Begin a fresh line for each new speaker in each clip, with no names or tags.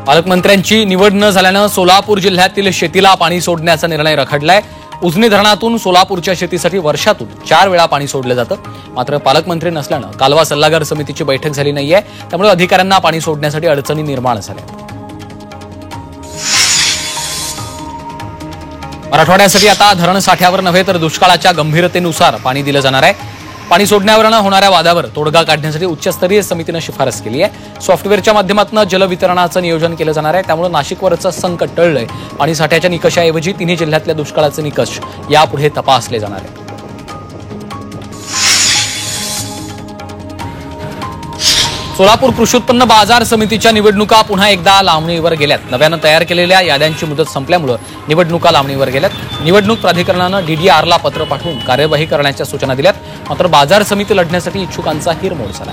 पालकमंत्र्यांची निवड न झाल्यानं सोलापूर जिल्ह्यातील शेतीला पाणी सोडण्याचा निर्णय रखडलाय। उजनी धरणातून सोलापूरच्या शेतीसाठी वर्षातून 4 वेळा पाणी सोडलं जातं। मात्र पालकमंत्री नसल्यानं कालवा सल्लागार समितीची बैठक झाली नाहीये, त्यामुळे अधिकाऱ्यांना पाणी सोडण्यासाठी अडचणी निर्माण झाल्या। मराठवाड्यासाठी आता धरण साठ्यावर नव्हे तर दुष्काळाच्या गंभीरतेनुसार पाणी दिलं जाणार आहे। पाणी सोडण्यावरून होणाऱ्या वादावर तोडगा काढण्यासाठी उच्चस्तरीय समितीने शिफारस केली आहे। सॉफ्टवेअरच्या माध्यमातून जलवितरणाचं नियोजन केलं जाणार आहे, त्यामुळे नाशिकवरचं संकट टळलंय। पाणी साठ्याच्या निकषाऐवजी तिन्ही जिल्ह्यातल्या दुष्काळाचे निकष यापुढे तपासले जाणार आहेत। सोलापूर कृषी उत्पन्न बाजार समितीच्या निवडणुका पुन्हा एकदा लांबणीवर गेल्यात। नव्यानं तयार केलेल्या याद्यांची मुदत संपल्यामुळे निवडणुका लांबणीवर गेल्यात। निवडणूक प्राधिकरणानं DDRला पत्र पाठवून कार्यवाही करण्याच्या सूचना दिल्यात। मात्र बाजार समिती लढण्यासाठी इच्छुकांचा हिरमोड झाला।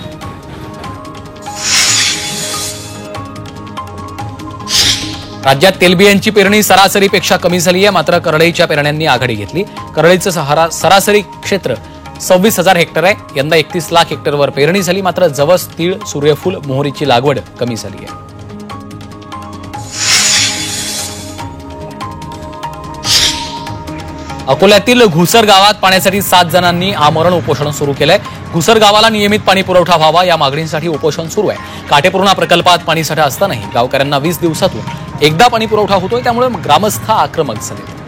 राज्यात तेलबियांची पेरणी सरासरीपेक्षा कमी झाली आहे, मात्र करडईच्या पेरण्यांनी आघाडी घेतली। करडईचं सरासरी क्षेत्र 26,000 हेक्टर आहे। यंदा 31 लाख हेक्टरवर पेरणी झाली, मात्र जवस, तीळ, सूर्यफूल, मोहरीची लागवड कमी झाली आहे। अकोल्यातील घुसर गावात पाण्यासाठी 7 जणांनी आमरण उपोषण सुरू केलंय। घुसर गावाला नियमित पाणी पुरवठा व्हावा या मागणीसाठी उपोषण सुरू आहे। काटेपूर्णा प्रकल्पात पाणीसाठा असतानाही गावकऱ्यांना 20 दिवसातून एकदा पाणी पुरवठा होतोय, त्यामुळे ग्रामस्थ आक्रमक झाले।